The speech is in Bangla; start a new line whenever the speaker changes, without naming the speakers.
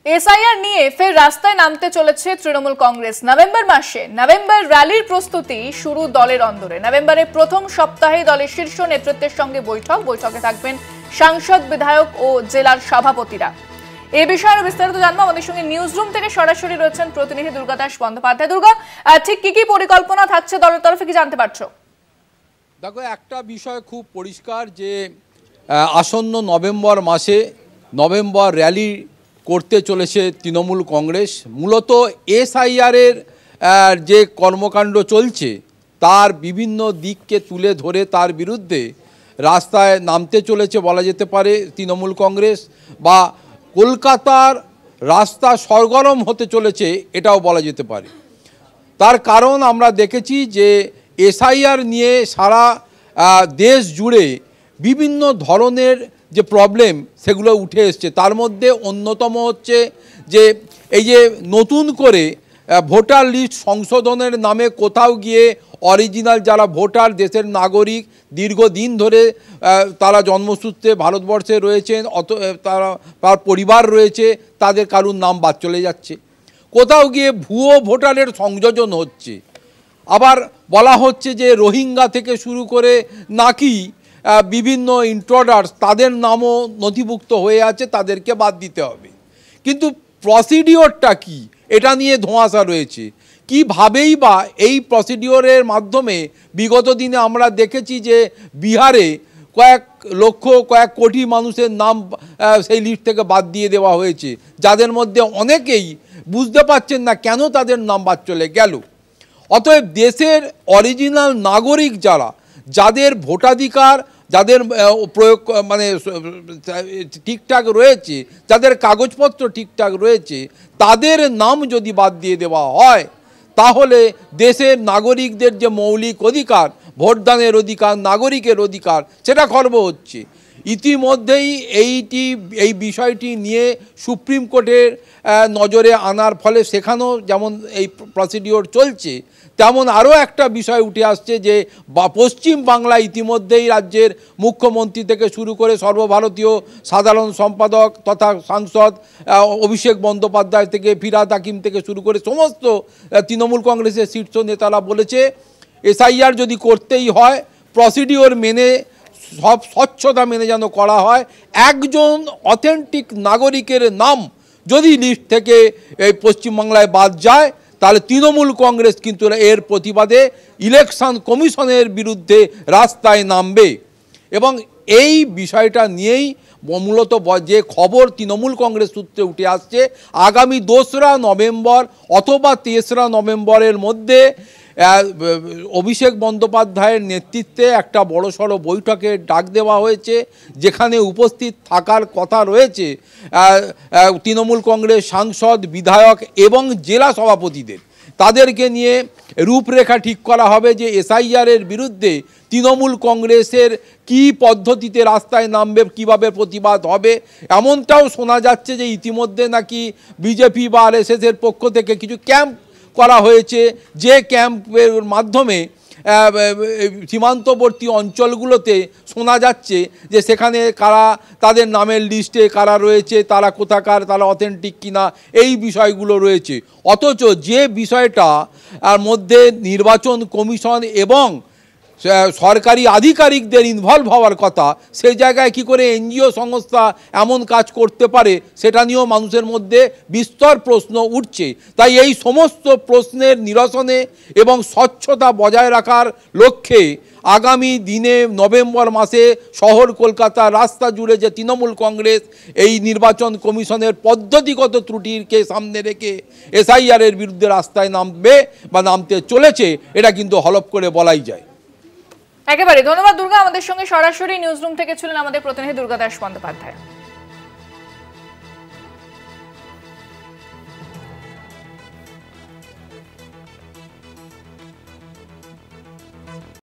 এসআইআর নিয়ে ফের রাস্তায় নামতে চলেছে তৃণমূল কংগ্রেস। নভেম্বর মাসে নভেম্বর র্যালির প্রস্তুতি শুরু দলের অন্দরে। নভেম্বরের প্রথম সপ্তাহে দলের শীর্ষ নেতৃত্বের সঙ্গে বৈঠকে থাকবেন সাংসদ, বিধায়ক ও জেলার সভাপতিরা। এই বিষয়ে বিস্তারিত জানবো। আমাদের সঙ্গে নিউজ রুম থেকে সরাসরি রয়েছেন প্রতিনিধি দুর্গাদাস বন্দ্যোপাধ্যায়। দুর্গা, ঠিক কি পরিকল্পনা থাকছে দলের তরফে, কি জানতে পারছো?
দেখো, একটা বিষয় খুব পরিষ্কার যে আসন্ন নভেম্বর মাসে নভেম্বর র্যালি করতে চলেছে তৃণমূল কংগ্রেস। মূলত এসআইআরের যে কর্মকাণ্ড চলছে তার বিভিন্ন দিককে তুলে ধরে তার বিরুদ্ধে রাস্তায় নামতে চলেছে বলা যেতে পারে তৃণমূল কংগ্রেস, বা কলকাতার রাস্তা সরগরম হতে চলেছে এটাও বলা যেতে পারে। তার কারণ আমরা দেখেছি যে এসআইআর নিয়ে সারা দেশ জুড়ে বিভিন্ন ধরনের যে প্রবলেম সেগুলো উঠে এসছে। তার মধ্যে অন্যতম হচ্ছে যে এই যে নতুন করে ভোটার লিস্ট সংশোধনের নামে কোথাও গিয়ে অরিজিনাল যারা ভোটার, দেশের নাগরিক, দীর্ঘদিন ধরে তারা জন্মসূত্রে ভারতবর্ষে রয়েছেন, তার পরিবার রয়েছে, তাদের কারুর নাম বাদ চলে যাচ্ছে। কোথাও গিয়ে ভুয়ো ভোটারের সংযোজন হচ্ছে। আবার বলা হচ্ছে যে রোহিঙ্গা থেকে শুরু করে নাকি বিভিন্ন ইন্ট্রোডার্স তাদের নামও নথিভুক্ত হয়ে আছে, তাদেরকে বাদ দিতে হবে। কিন্তু প্রসিডিওরটা কি, এটা নিয়ে ধোঁয়াশা রয়েছে। কীভাবেই বা এই প্রসিডিওরের মাধ্যমে বিগত দিনে আমরা দেখেছি যে বিহারে কয়েক কোটি মানুষের নাম সেই লিস্ট থেকে বাদ দিয়ে দেওয়া হয়েছে, যাদের মধ্যে অনেকেই বুঝতে পারছেন না কেন তাদের নাম বাদ চলে গেল। অতএব দেশের অরিজিনাল নাগরিক যাদের ভোটাধিকার, যাদের প্রয়োগ ঠিকঠাক রয়েছে, যাদের কাগজপত্র ঠিকঠাক রয়েছে, তাদের নাম যদি বাদ দিয়ে দেওয়া হয় তাহলে দেশের নাগরিকদের যে মৌলিক অধিকার, ভোটদানের অধিকার, নাগরিকের অধিকার, সেটা খর্ব হচ্ছে। ইতিমধ্যেই এই বিষয়টি নিয়ে সুপ্রিম কোর্টের নজরে আনার ফলে সেখানেও যেমন এই প্রসিডিওর চলছে, তেমন আরও একটা বিষয় উঠে আসছে যে পশ্চিম বাংলায় ইতিমধ্যেই রাজ্যের মুখ্যমন্ত্রী থেকে শুরু করে সর্বভারতীয় সাধারণ সম্পাদক তথা সাংসদ অভিষেক বন্দ্যোপাধ্যায় থেকে ফিরহাদ হাকিম থেকে শুরু করে সমস্ত তৃণমূল কংগ্রেসের শীর্ষ নেতারা বলেছে এসআইআর যদি করতেই হয় প্রসিডিওর মেনে, সব স্বচ্ছতা মেনে যেন করা হয়। একজন অথেন্টিক নাগরিকের নাম যদি লিস্ট থেকে এই পশ্চিমবাংলায় বাদ যায় তাহলে তৃণমূল কংগ্রেস কিন্তু এর প্রতিবাদে ইলেকশন কমিশনের বিরুদ্ধে রাস্তায় নামবে। এবং এই বিষয়টা নিয়েই মূলত যে খবর তৃণমূল কংগ্রেস সূত্রে উঠে আসছে, আগামী 2রা নভেম্বর অথবা 3রা নভেম্বরের মধ্যে অভিষেক বন্দ্যোপাধ্যায়ের নেতৃত্বে একটা বড়সড় বৈঠকে ডাক দেওয়া হয়েছে, যেখানে উপস্থিত থাকার কথা রয়েছে তৃণমূল কংগ্রেস সাংসদ, বিধায়ক এবং জেলা সভাপতিদের। তাদেরকে নিয়ে রূপরেখা ঠিক করা হবে যে এসআইআরের বিরুদ্ধে তৃণমূল কংগ্রেসের কি পদ্ধতিতে রাস্তায় নামবে, কিভাবে প্রতিবাদ হবে। এমনটাও শোনা যাচ্ছে যে ইতিমধ্যে নাকি বিজেপি বা আরএসএসের পক্ষ থেকে কিছু ক্যাম্প করা হয়েছে, যে ক্যাম্পের মাধ্যমে সীমান্তবর্তী অঞ্চলগুলোতে শোনা যাচ্ছে যে সেখানে কারা, তাদের নামের লিস্টে কারা রয়েছে, তারা কোথাকার, তারা অথেন্টিক কিনা, এই বিষয়গুলো রয়েছে। অথচ যে বিষয়টা মধ্যে নির্বাচন কমিশন এবং সরকারি আধিকারিকদের ইনভলভ হওয়ার কথা, সেই জায়গায় কি করে এনজিও সংস্থা এমন কাজ করতে পারে সেটা নিয়েও মানুষের মধ্যে বিস্তর প্রশ্ন উঠছে। তাই এই সমস্ত প্রশ্নের নিরসনে এবং স্বচ্ছতা বজায় রাখার লক্ষ্যে আগামী দিনে নভেম্বর মাসে শহর কলকাতার রাস্তা জুড়ে যে তৃণমূল কংগ্রেস এই নির্বাচন কমিশনের পদ্ধতিগত ত্রুটিকে সামনে রেখে এসআইআরের বিরুদ্ধে রাস্তায় নামবে বা নামতে চলেছে, এটা কিন্তু হলফ করে বলাই যায়।
একেবারে ধন্যবাদ দুর্গা। আমাদের সঙ্গে সরাসরি নিউজ রুম থেকে ছিলেন আমাদের প্রতিনিধি দুর্গাদাস বন্দ্যোপাধ্যায়।